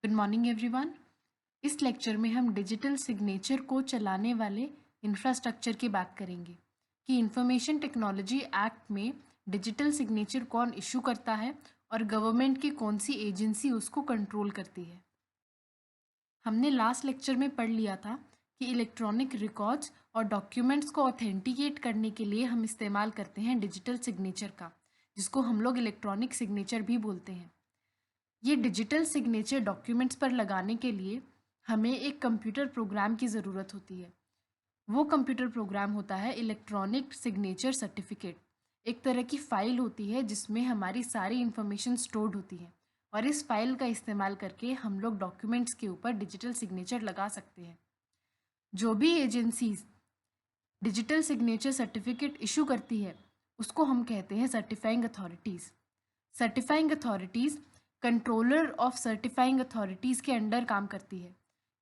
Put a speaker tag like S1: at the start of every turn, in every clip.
S1: Good morning everyone. इस lecture में हम डिजिटल सिग्नेचर को चलाने वाले इंफ्रास्ट्रक्चर की बात करेंगे कि इंफॉर्मेशन टेक्नोलॉजी एक्ट में डिजिटल सिग्नेचर कौन इशू करता है और गवर्नमेंट की कौन सी एजेंसी उसको कंट्रोल करती है। हमने लास्ट लेक्चर में पढ़ लिया था कि इलेक्ट्रॉनिक रिकॉर्ड्स और डॉक्यूमेंट्स को ऑथेंटिकेट करने के लिए हम इस्तेमाल करते हैं डिजिटल सिग्नेचर का, जिसको हम लोग इलेक्ट्रॉनिक सिग्नेचर भी बोलते हैं। ये डिजिटल सिग्नेचर डॉक्यूमेंट्स पर लगाने के लिए हमें एक कंप्यूटर प्रोग्राम की ज़रूरत होती है। वो कंप्यूटर प्रोग्राम होता है इलेक्ट्रॉनिक सिग्नेचर सर्टिफिकेट। एक तरह की फ़ाइल होती है जिसमें हमारी सारी इन्फॉर्मेशन स्टोर्ड होती है और इस फाइल का इस्तेमाल करके हम लोग डॉक्यूमेंट्स के ऊपर डिजिटल सिग्नेचर लगा सकते हैं। जो भी agencies digital signature certificate issue करती है उसको हम कहते हैं certifying authorities. Certifying authorities controller of certifying authorities के अंडर काम करती है।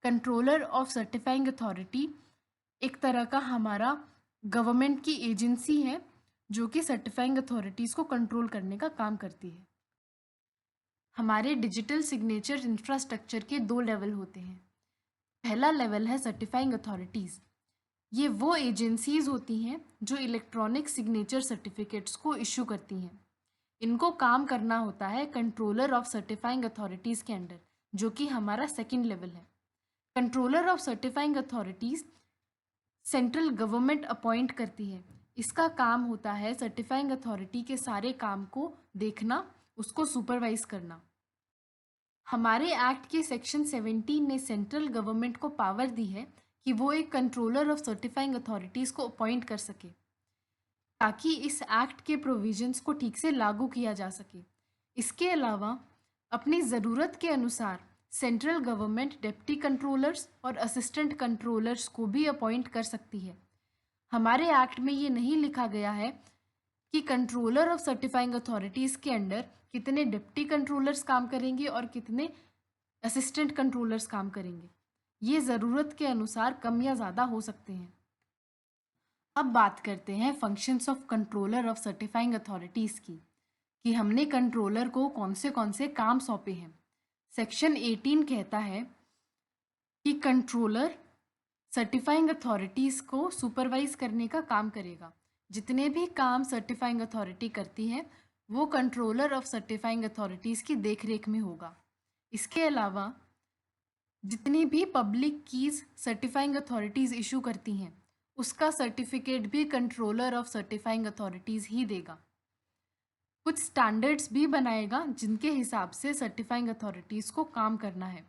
S1: कंट्रोलर ऑफ सर्टिफाइंग अथॉरिटी एक तरह का हमारा गवर्नमेंट की एजेंसी है जो कि सर्टिफाइंग अथॉरिटीज़ को कंट्रोल करने का काम करती है। हमारे डिजिटल सिग्नेचर इंफ्रास्ट्रक्चर के दो लेवल होते हैं। पहला लेवल है सर्टिफाइंग अथॉरिटीज़। ये वो एजेंसीज होती हैं जो इलेक्ट्रॉनिक सिग्नेचर सर्टिफिकेट्स को इशू करती हैं। इनको काम करना होता है कंट्रोलर ऑफ सर्टिफाइंग अथॉरिटीज़ के अंडर, जो कि हमारा सेकंड लेवल है। Controller of certifying authorities central government appoint करती है। इसका काम होता है सर्टिफाइंग अथॉरिटी के सारे काम को देखना, उसको सुपरवाइज करना। हमारे एक्ट के सेक्शन 17 ने सेंट्रल गवर्नमेंट को पावर दी है कि वो एक कंट्रोलर ऑफ सर्टिफाइंग अथॉरिटीज़ को अपॉइंट कर सके ताकि इस एक्ट के प्रोविजंस को ठीक से लागू किया जा सके। इसके अलावा अपनी ज़रूरत के अनुसार सेंट्रल गवर्नमेंट डिप्टी कंट्रोलर्स और असिस्टेंट कंट्रोलर्स को भी अपॉइंट कर सकती है। हमारे एक्ट में ये नहीं लिखा गया है कि कंट्रोलर ऑफ सर्टिफाइंग अथॉरिटीज़ के अंडर कितने डिप्टी कंट्रोलर्स काम करेंगे और कितने असिस्टेंट कंट्रोलर्स काम करेंगे। ये ज़रूरत के अनुसार कम या ज़्यादा हो सकते हैं। अब बात करते हैं functions of controller of certifying authorities की, कि हमने कंट्रोलर को कौन से काम सौंपे हैं। सेक्शन 18 कहता है कि कंट्रोलर सर्टिफाइंग अथॉरिटीज़ को सुपरवाइज करने का काम करेगा। जितने भी काम सर्टिफाइंग अथॉरिटी करती है वो कंट्रोलर ऑफ सर्टिफाइंग अथॉरिटीज़ की देखरेख में होगा। इसके अलावा जितनी भी public keys certifying authorities issue करती हैं उसका सर्टिफिकेट भी कंट्रोलर ऑफ सर्टिफाइंग अथॉरिटीज़ ही देगा। कुछ स्टैंडर्ड्स भी बनाएगा जिनके हिसाब से सर्टिफाइंग अथॉरिटीज़ को काम करना है।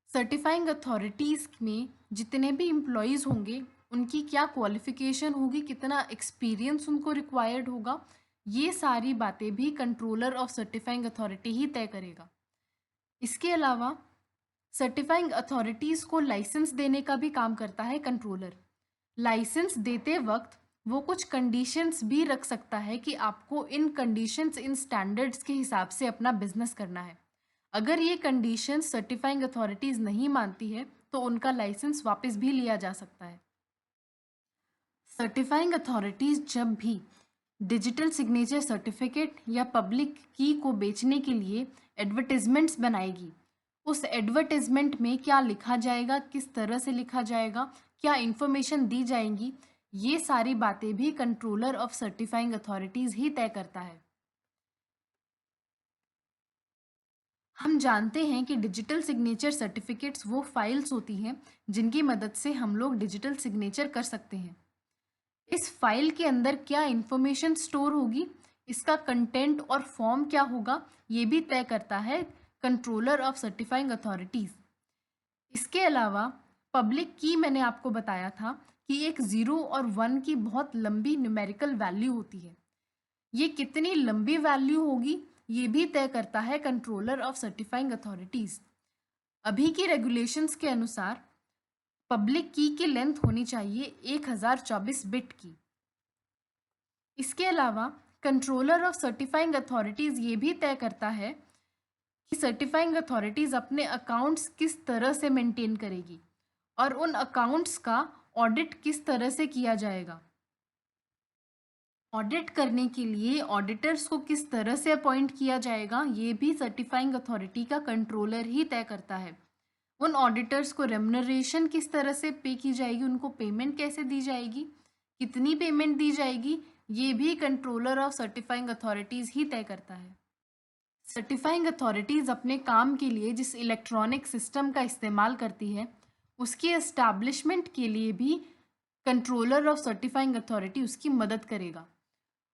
S1: सर्टिफाइंग अथॉरिटीज़ में जितने भी एम्प्लॉयज़ होंगे उनकी क्या क्वालिफ़िकेशन होगी, कितना एक्सपीरियंस उनको रिक्वायर्ड होगा, ये सारी बातें भी कंट्रोलर ऑफ सर्टिफाइंग अथॉरिटी ही तय करेगा। इसके अलावा सर्टिफाइंग अथॉरिटीज़ को लाइसेंस देने का भी काम करता है कंट्रोलर। लाइसेंस देते वक्त वो कुछ कंडीशंस भी रख सकता है कि आपको इन कंडीशंस, इन स्टैंडर्ड्स के हिसाब से अपना बिजनेस करना है। अगर ये कंडीशंस सर्टिफाइंग अथॉरिटीज़ नहीं मानती है तो उनका लाइसेंस वापस भी लिया जा सकता है। सर्टिफाइंग अथॉरिटीज़ जब भी डिजिटल सिग्नेचर सर्टिफिकेट या पब्लिक की को बेचने के लिए एडवर्टिजमेंट्स बनाएगी, उस एडवर्टिजमेंट में क्या लिखा जाएगा, किस तरह से लिखा जाएगा, क्या इन्फॉर्मेशन दी जाएंगी, ये सारी बातें भी कंट्रोलर ऑफ सर्टिफाइंग अथॉरिटीज़ ही तय करता है। हम जानते हैं कि डिजिटल सिग्नेचर सर्टिफिकेट्स वो फाइल्स होती हैं जिनकी मदद से हम लोग डिजिटल सिग्नेचर कर सकते हैं। इस फाइल के अंदर क्या इन्फॉर्मेशन स्टोर होगी, इसका कंटेंट और फॉर्म क्या होगा, ये भी तय करता है कंट्रोलर ऑफ सर्टिफाइंग अथॉरिटीज़। इसके अलावा पब्लिक की मैंने आपको बताया था कि एक 0 और 1 की बहुत लंबी न्यूमेरिकल वैल्यू होती है। ये कितनी लंबी वैल्यू होगी ये भी तय करता है कंट्रोलर ऑफ सर्टिफाइंग अथॉरिटीज़। अभी की रेगुलेशंस के अनुसार पब्लिक की लेंथ होनी चाहिए 1024 बिट की। इसके अलावा कंट्रोलर ऑफ सर्टिफाइंग अथॉरिटीज़ ये भी तय करता है कि सर्टिफाइंग अथॉरिटीज़ अपने अकाउंट्स किस तरह से मेंटेन करेगी और उन अकाउंट्स का ऑडिट किस तरह से किया जाएगा। ऑडिट करने के लिए ऑडिटर्स को किस तरह से अपॉइंट किया जाएगा, ये भी सर्टिफाइंग अथॉरिटी का कंट्रोलर ही तय करता है। उन ऑडिटर्स को रेम्युनरेशन किस तरह से पे की जाएगी, उनको पेमेंट कैसे दी जाएगी, कितनी पेमेंट दी जाएगी, ये भी कंट्रोलर ऑफ सर्टिफाइंग अथॉरिटीज़ ही तय करता है। सर्टिफाइंग अथॉरिटीज़ अपने काम के लिए जिस इलेक्ट्रॉनिक सिस्टम का इस्तेमाल करती है, उसके एस्टैब्लिशमेंट के लिए भी कंट्रोलर ऑफ सर्टिफाइंग अथॉरिटी उसकी मदद करेगा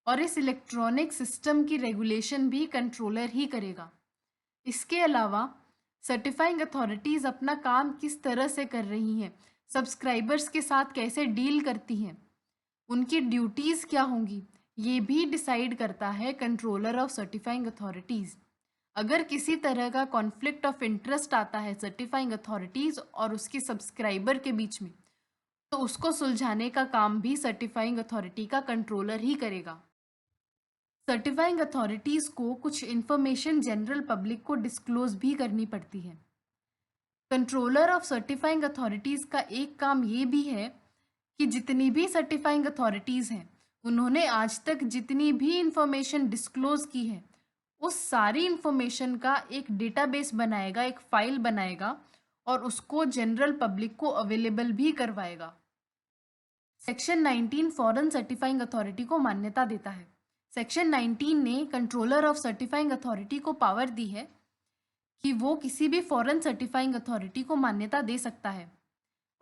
S1: और इस इलेक्ट्रॉनिक सिस्टम की रेगुलेशन भी कंट्रोलर ही करेगा। इसके अलावा सर्टिफाइंग अथॉरिटीज़ अपना काम किस तरह से कर रही हैं, सब्सक्राइबर्स के साथ कैसे डील करती हैं, उनकी ड्यूटीज़ क्या होंगी, ये भी डिसाइड करता है कंट्रोलर ऑफ सर्टिफाइंग अथॉरिटीज़। अगर किसी तरह का कॉन्फ्लिक्ट ऑफ इंटरेस्ट आता है सर्टिफाइंग अथॉरिटीज़ और उसके सब्सक्राइबर के बीच में, तो उसको सुलझाने का काम भी सर्टिफाइंग अथॉरिटी का कंट्रोलर ही करेगा। सर्टिफाइंग अथॉरिटीज़ को कुछ इन्फॉर्मेशन जनरल पब्लिक को डिस्क्लोज भी करनी पड़ती है। कंट्रोलर ऑफ सर्टिफाइंग अथॉरिटीज़ का एक काम ये भी है कि जितनी भी सर्टिफाइंग अथॉरिटीज़ हैं, उन्होंने आज तक जितनी भी इंफॉर्मेशन डिस्क्लोज की है, उस सारी इंफॉर्मेशन का एक डेटाबेस बनाएगा, एक फाइल बनाएगा और उसको जनरल पब्लिक को अवेलेबल भी करवाएगा। सेक्शन 19 फॉरेन सर्टिफाइंग अथॉरिटी को मान्यता देता है। सेक्शन 19 ने कंट्रोलर ऑफ सर्टिफाइंग अथॉरिटी को पावर दी है कि वो किसी भी फॉरेन सर्टिफाइंग अथॉरिटी को मान्यता दे सकता है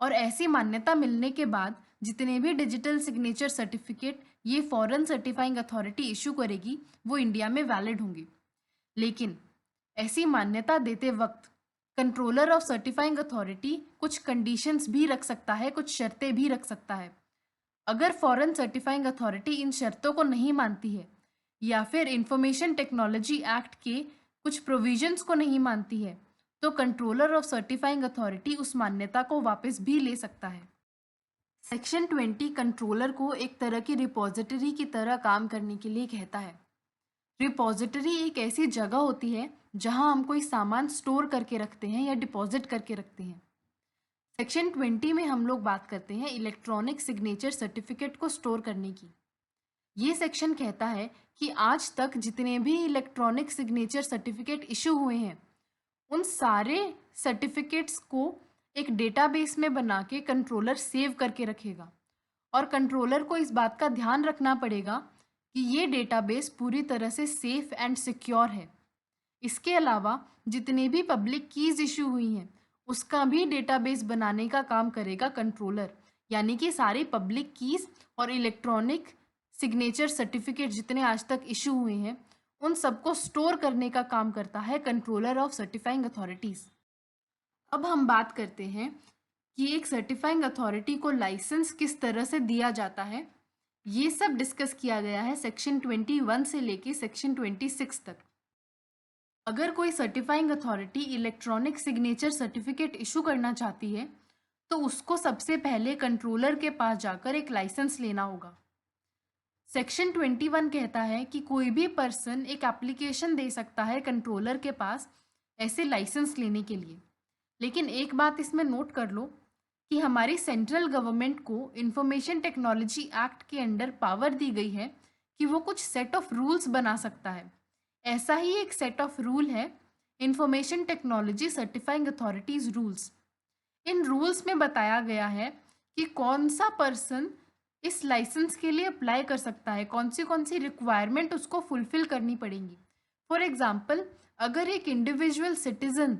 S1: और ऐसी मान्यता मिलने के बाद जितने भी डिजिटल सिग्नेचर सर्टिफिकेट ये फॉरेन सर्टिफाइंग अथॉरिटी इशू करेगी वो इंडिया में वैलिड होंगे। लेकिन ऐसी मान्यता देते वक्त कंट्रोलर ऑफ सर्टिफाइंग अथॉरिटी कुछ कंडीशंस भी रख सकता है, कुछ शर्तें भी रख सकता है। अगर फॉरेन सर्टिफाइंग अथॉरिटी इन शर्तों को नहीं मानती है या फिर इंफॉर्मेशन टेक्नोलॉजी एक्ट के कुछ प्रोविजंस को नहीं मानती है, तो कंट्रोलर ऑफ सर्टिफाइंग अथॉरिटी उस मान्यता को वापस भी ले सकता है। सेक्शन 20 कंट्रोलर को एक तरह की रिपोजिटरी की तरह काम करने के लिए कहता है। रिपोजिटरी एक ऐसी जगह होती है जहां हम कोई सामान स्टोर करके रखते हैं या डिपॉजिट करके रखते हैं। सेक्शन 20 में हम लोग बात करते हैं इलेक्ट्रॉनिक सिग्नेचर सर्टिफिकेट को स्टोर करने की। ये सेक्शन कहता है कि आज तक जितने भी इलेक्ट्रॉनिक सिग्नेचर सर्टिफिकेट इशू हुए हैं, उन सारे सर्टिफिकेट्स को एक डेटाबेस में बना के कंट्रोलर सेव करके रखेगा और कंट्रोलर को इस बात का ध्यान रखना पड़ेगा कि ये डेटाबेस पूरी तरह से सेफ एंड सिक्योर है। इसके अलावा जितने भी पब्लिक कीज़ इशू हुई हैं उसका भी डेटाबेस बनाने का काम करेगा कंट्रोलर, यानी कि सारी पब्लिक कीज़ और इलेक्ट्रॉनिक सिग्नेचर सर्टिफिकेट जितने आज तक इशू हुए हैं उन सबको स्टोर करने का काम करता है कंट्रोलर ऑफ सर्टिफाइंग अथॉरिटीज़। अब हम बात करते हैं कि एक सर्टिफाइंग अथॉरिटी को लाइसेंस किस तरह से दिया जाता है। ये सब डिस्कस किया गया है सेक्शन 21 से लेके सेक्शन 26 तक। अगर कोई certifying authority electronic signature certificate issue करना चाहती है तो उसको सबसे पहले कंट्रोलर के पास जाकर एक लाइसेंस लेना होगा। सेक्शन 21 कहता है कि कोई भी पर्सन एक एप्लीकेशन दे सकता है कंट्रोलर के पास ऐसे लाइसेंस लेने के लिए। लेकिन एक बात इसमें नोट कर लो कि हमारी सेंट्रल गवर्नमेंट को इंफॉर्मेशन टेक्नोलॉजी एक्ट के अंडर पावर दी गई है कि वो कुछ सेट ऑफ रूल्स बना सकता है। ऐसा ही एक सेट ऑफ रूल है information technology certifying authorities rules. इन रूल्स में बताया गया है कि कौन सा पर्सन इस लाइसेंस के लिए अप्लाई कर सकता है, कौन सी रिक्वायरमेंट उसको फुलफिल करनी पड़ेंगी। फॉर एग्जाम्पल, अगर एक इंडिविजुअल सिटीज़न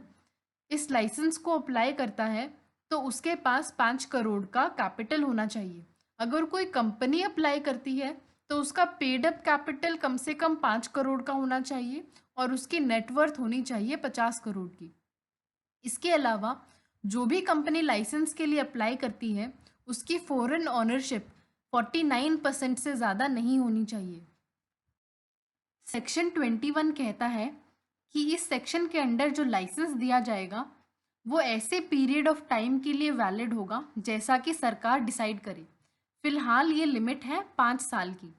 S1: इस लाइसेंस को अप्लाई करता है तो उसके पास 5 करोड़ का कैपिटल होना चाहिए। अगर कोई कंपनी अप्लाई करती है तो उसका पेड अप कैपिटल कम से कम 5 करोड़ का होना चाहिए और उसकी नेटवर्थ होनी चाहिए 50 करोड़ की। इसके अलावा जो भी कंपनी लाइसेंस के लिए अप्लाई करती है उसकी फॉरेन ऑनरशिप 49% से ज़्यादा नहीं होनी चाहिए। सेक्शन 21 कहता है कि इस सेक्शन के अंडर जो लाइसेंस दिया जाएगा वो ऐसे पीरियड ऑफ टाइम के लिए वैलिड होगा जैसा कि सरकार डिसाइड करे। फिलहाल ये लिमिट है 5 साल की।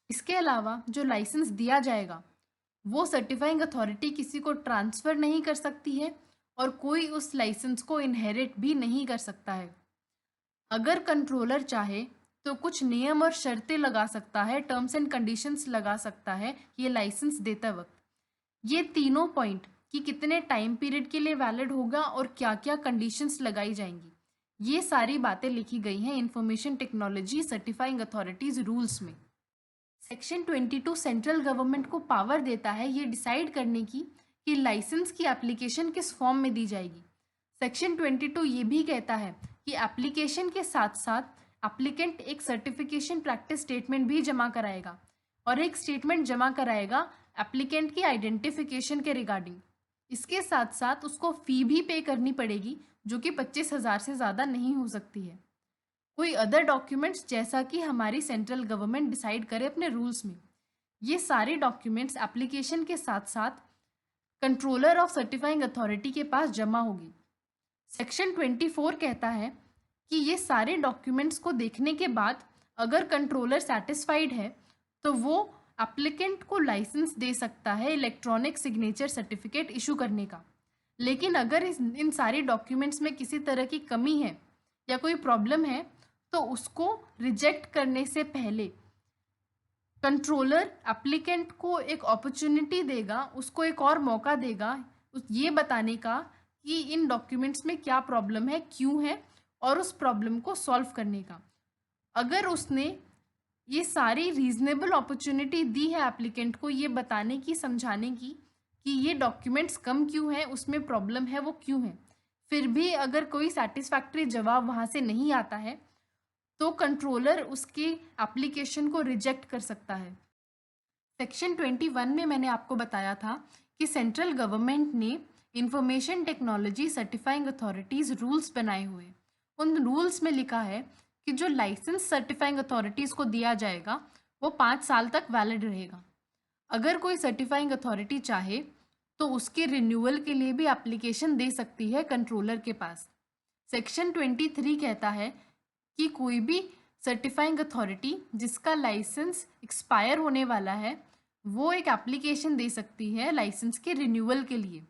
S1: इसके अलावा जो लाइसेंस दिया जाएगा वो सर्टिफाइंग अथॉरिटी किसी को ट्रांसफ़र नहीं कर सकती है और कोई उस लाइसेंस को इनहेरिट भी नहीं कर सकता है। अगर कंट्रोलर चाहे तो कुछ नियम और शर्तें लगा सकता है, टर्म्स एंड कंडीशंस लगा सकता है ये लाइसेंस देते वक्त। ये तीनों पॉइंट कि कितने टाइम पीरियड के लिए वैलिड होगा और क्या क्या कंडीशंस लगाई जाएंगी, ये सारी बातें लिखी गई हैं information technology certifying authorities rules में। सेक्शन 22 सेंट्रल गवर्नमेंट को पावर देता है ये डिसाइड करने की कि लाइसेंस की एप्लीकेशन किस फॉर्म में दी जाएगी। सेक्शन 22 ये भी कहता है कि एप्लीकेशन के साथ साथ एप्लीकेंट एक सर्टिफिकेशन प्रैक्टिस स्टेटमेंट भी जमा कराएगा और एक स्टेटमेंट जमा कराएगा एप्लीकेंट की आइडेंटिफिकेशन के रिगार्डिंग। इसके साथ साथ उसको फ़ी भी पे करनी पड़ेगी जो कि 25,000 से ज़्यादा नहीं हो सकती है। कोई अदर डॉक्यूमेंट्स जैसा कि हमारी सेंट्रल गवर्नमेंट डिसाइड करे अपने रूल्स में, ये सारे डॉक्यूमेंट्स एप्लीकेशन के साथ साथ कंट्रोलर ऑफ सर्टिफाइंग अथॉरिटी के पास जमा होगी। सेक्शन 24 कहता है कि ये सारे डॉक्यूमेंट्स को देखने के बाद अगर कंट्रोलर सेटिस्फाइड है तो वो एप्लीकेंट को लाइसेंस दे सकता है इलेक्ट्रॉनिक सिग्नेचर सर्टिफिकेट इशू करने का। लेकिन अगर इन सारे डॉक्यूमेंट्स में किसी तरह की कमी है या कोई प्रॉब्लम है तो उसको रिजेक्ट करने से पहले कंट्रोलर एप्लीकेंट को एक अपॉर्चुनिटी देगा, उसको एक और मौका देगा ये बताने का कि इन डॉक्यूमेंट्स में क्या प्रॉब्लम है, क्यों है, और उस प्रॉब्लम को सॉल्व करने का। अगर उसने ये सारी रीजनेबल अपॉर्चुनिटी दी है एप्लीकेंट को ये बताने की, समझाने की कि ये डॉक्यूमेंट्स कम क्यों हैं, उसमें प्रॉब्लम है वो क्यों है, फिर भी अगर कोई सेटिस्फैक्ट्री जवाब वहाँ से नहीं आता है तो कंट्रोलर उसकी एप्लीकेशन को रिजेक्ट कर सकता है। सेक्शन 21 में मैंने आपको बताया था कि सेंट्रल गवर्नमेंट ने information technology certifying authorities rules बनाए हुए। उन रूल्स में लिखा है कि जो लाइसेंस सर्टिफाइंग अथॉरिटीज़ को दिया जाएगा वो 5 साल तक वैलिड रहेगा। अगर कोई सर्टिफाइंग अथॉरिटी चाहे तो उसके रिन्यूअल के लिए भी एप्लीकेशन दे सकती है कंट्रोलर के पास। सेक्शन 23 कहता है कि कोई भी सर्टिफाइंग अथॉरिटी जिसका लाइसेंस एक्सपायर होने वाला है वो एक एप्लीकेशन दे सकती है लाइसेंस के रिन्यूअल के लिए।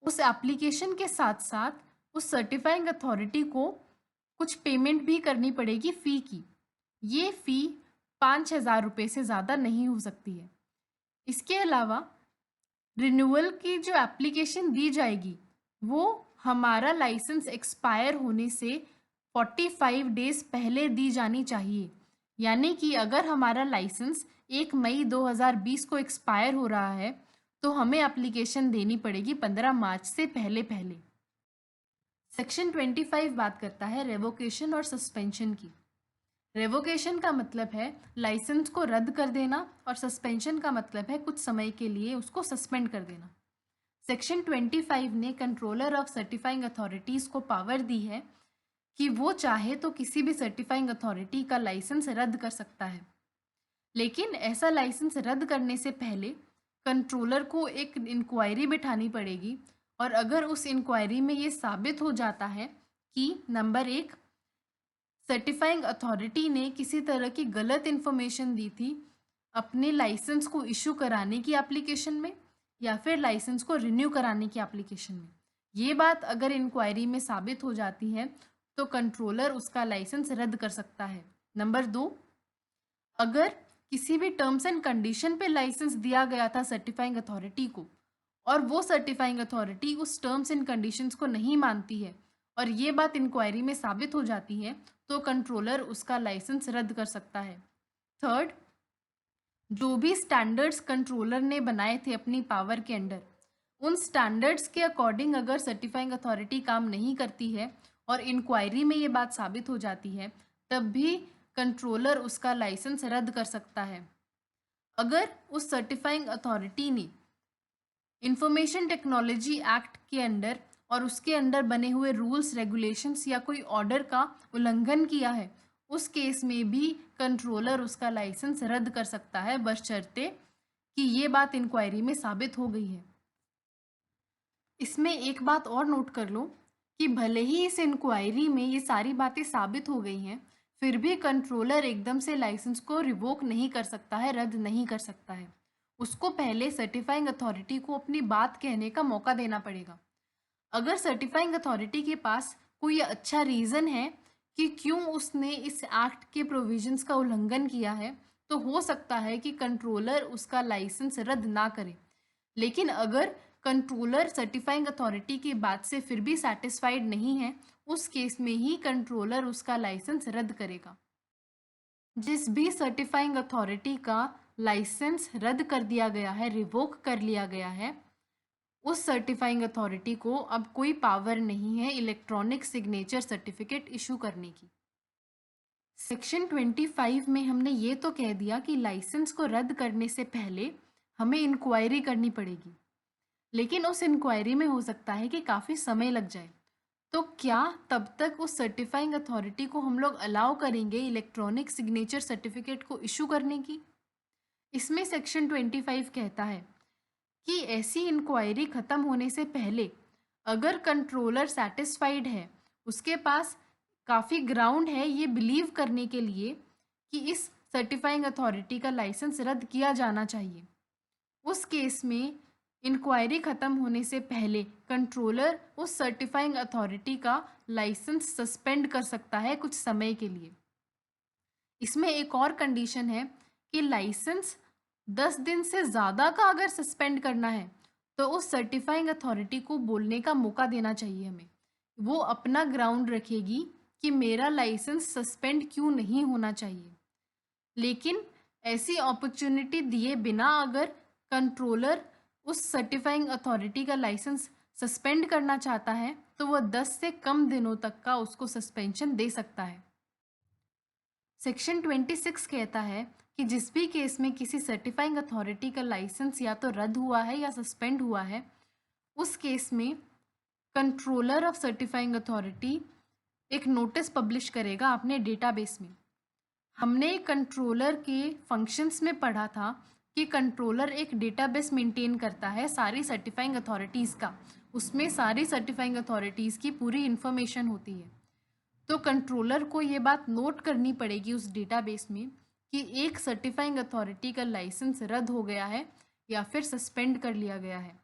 S1: उस एप्लीकेशन के साथ साथ उस सर्टिफाइंग अथॉरिटी को कुछ पेमेंट भी करनी पड़ेगी फ़ी की। ये फ़ी 5,000 रुपये से ज़्यादा नहीं हो सकती है। इसके अलावा रिन्यूअल की जो एप्लीकेशन दी जाएगी वो हमारा लाइसेंस एक्सपायर होने से 45 डेज पहले दी जानी चाहिए। यानी कि अगर हमारा लाइसेंस 1 मई 2020 को एक्सपायर हो रहा है तो हमें एप्लीकेशन देनी पड़ेगी 15 मार्च से पहले पहले। सेक्शन 25 बात करता है रेवोकेशन और सस्पेंशन की। रेवोकेशन का मतलब है लाइसेंस को रद्द कर देना और सस्पेंशन का मतलब है कुछ समय के लिए उसको सस्पेंड कर देना। सेक्शन 25 ने कंट्रोलर ऑफ सर्टिफाइंग अथॉरिटीज़ को पावर दी है कि वो चाहे तो किसी भी सर्टिफाइंग अथॉरिटी का लाइसेंस रद्द कर सकता है। लेकिन ऐसा लाइसेंस रद्द करने से पहले कंट्रोलर को एक इंक्वायरी बिठानी पड़ेगी और अगर उस इंक्वायरी में ये साबित हो जाता है कि नंबर 1 सर्टिफाइंग अथॉरिटी ने किसी तरह की गलत इन्फॉर्मेशन दी थी अपने लाइसेंस को इशू कराने की एप्लीकेशन में या फिर लाइसेंस को रिन्यू कराने की एप्लीकेशन में, ये बात अगर इंक्वायरी में साबित हो जाती है तो कंट्रोलर उसका लाइसेंस रद्द कर सकता है। नंबर 2, अगर किसी भी टर्म्स एंड कंडीशन पे लाइसेंस दिया गया था सर्टिफाइंग अथॉरिटी को और वो सर्टिफाइंग अथॉरिटी उस टर्म्स एंड कंडीशंस को नहीं मानती है और ये बात इंक्वायरी में साबित हो जाती है तो कंट्रोलर उसका लाइसेंस रद्द कर सकता है। थर्ड, जो भी स्टैंडर्ड्स कंट्रोलर ने बनाए थे अपनी पावर के अंडर, उन स्टैंडर्ड्स के अकॉर्डिंग अगर सर्टिफाइंग अथॉरिटी काम नहीं करती है और इंक्वायरी में ये बात साबित हो जाती है तब भी कंट्रोलर उसका लाइसेंस रद्द कर सकता है। अगर उस सर्टिफाइंग अथॉरिटी ने इंफॉर्मेशन टेक्नोलॉजी एक्ट के अंडर और उसके अंडर बने हुए रूल्स रेगुलेशंस या कोई ऑर्डर का उल्लंघन किया है उस केस में भी कंट्रोलर उसका लाइसेंस रद्द कर सकता है बशर्ते कि ये बात इंक्वायरी में साबित हो गई है। इसमें एक बात और नोट कर लो कि भले ही इस इंक्वायरी में ये सारी बातें साबित हो गई हैं फिर भी कंट्रोलर एकदम से लाइसेंस को रिवोक नहीं कर सकता है, रद्द नहीं कर सकता है। उसको पहले सर्टिफाइंग अथॉरिटी को अपनी बात कहने का मौका देना पड़ेगा। अगर सर्टिफाइंग अथॉरिटी के पास कोई अच्छा रीज़न है कि क्यों उसने इस एक्ट के प्रोविजंस का उल्लंघन किया है, तो हो सकता है कि कंट्रोलर उसका लाइसेंस रद्द ना करे। लेकिन अगर कंट्रोलर सर्टिफाइंग अथॉरिटी की बात से फिर भी सेटिस्फाइड नहीं है, उस केस में ही कंट्रोलर उसका लाइसेंस रद्द करेगा। जिस भी सर्टिफाइंग अथॉरिटी का लाइसेंस रद्द कर दिया गया है, रिवोक कर लिया गया है, उस सर्टिफाइंग अथॉरिटी को अब कोई पावर नहीं है इलेक्ट्रॉनिक सिग्नेचर सर्टिफिकेट इशू करने की। सेक्शन 25 में हमने ये तो कह दिया कि लाइसेंस को रद्द करने से पहले हमें इंक्वायरी करनी पड़ेगी, लेकिन उस इंक्वायरी में हो सकता है कि काफ़ी समय लग जाए। तो क्या तब तक उस सर्टिफाइंग अथॉरिटी को हम लोग अलाउ करेंगे इलेक्ट्रॉनिक सिग्नेचर सर्टिफिकेट को इशू करने की? इसमें सेक्शन 25 कहता है कि ऐसी इंक्वायरी ख़त्म होने से पहले अगर कंट्रोलर सेटिस्फाइड है, उसके पास काफ़ी ग्राउंड है ये बिलीव करने के लिए कि इस सर्टिफाइंग अथॉरिटी का लाइसेंस रद्द किया जाना चाहिए, उस केस में इंक्वायरी ख़त्म होने से पहले कंट्रोलर उस सर्टिफाइंग अथॉरिटी का लाइसेंस सस्पेंड कर सकता है कुछ समय के लिए। इसमें एक और कंडीशन है कि लाइसेंस 10 दिन से ज़्यादा का अगर सस्पेंड करना है, तो उस सर्टिफाइंग अथॉरिटी को बोलने का मौका देना चाहिए हमें। वो अपना ग्राउंड रखेगी कि मेरा लाइसेंस सस्पेंड क्यों नहीं होना चाहिए। लेकिन ऐसी अपॉर्चुनिटी दिए बिना अगर कंट्रोलर उस सर्टिफाइंग अथॉरिटी का लाइसेंस सस्पेंड करना चाहता है, तो वह 10 से कम दिनों तक का उसको सस्पेंशन दे सकता है। सेक्शन 26 कहता है कि जिस भी केस में किसी सर्टिफाइंग अथॉरिटी का लाइसेंस या तो रद्द हुआ है या सस्पेंड हुआ है, उस केस में कंट्रोलर ऑफ सर्टिफाइंग अथॉरिटी एक नोटिस पब्लिश करेगा अपने डेटाबेस में। हमने कंट्रोलर के फंक्शंस में पढ़ा था कि कंट्रोलर एक डेटाबेस मेंटेन करता है सारी सर्टिफाइंग अथॉरिटीज़ का, उसमें सारी सर्टिफाइंग अथॉरिटीज़ की पूरी इन्फॉर्मेशन होती है। तो कंट्रोलर को ये बात नोट करनी पड़ेगी उस डेटाबेस में कि एक सर्टिफाइंग अथॉरिटी का लाइसेंस रद्द हो गया है या फिर सस्पेंड कर लिया गया है,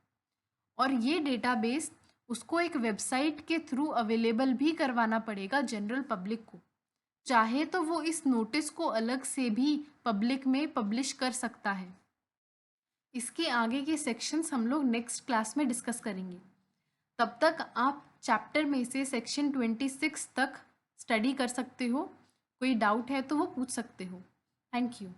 S1: और ये डेटाबेस उसको एक वेबसाइट के थ्रू अवेलेबल भी करवाना पड़ेगा जनरल पब्लिक को। चाहे तो वो इस नोटिस को अलग से भी पब्लिक में पब्लिश कर सकता है। इसके आगे के सेक्शंस हम लोग नेक्स्ट क्लास में डिस्कस करेंगे। तब तक आप चैप्टर में से सेक्शन 26 तक स्टडी कर सकते हो। कोई डाउट है तो वो पूछ सकते हो। Thank you.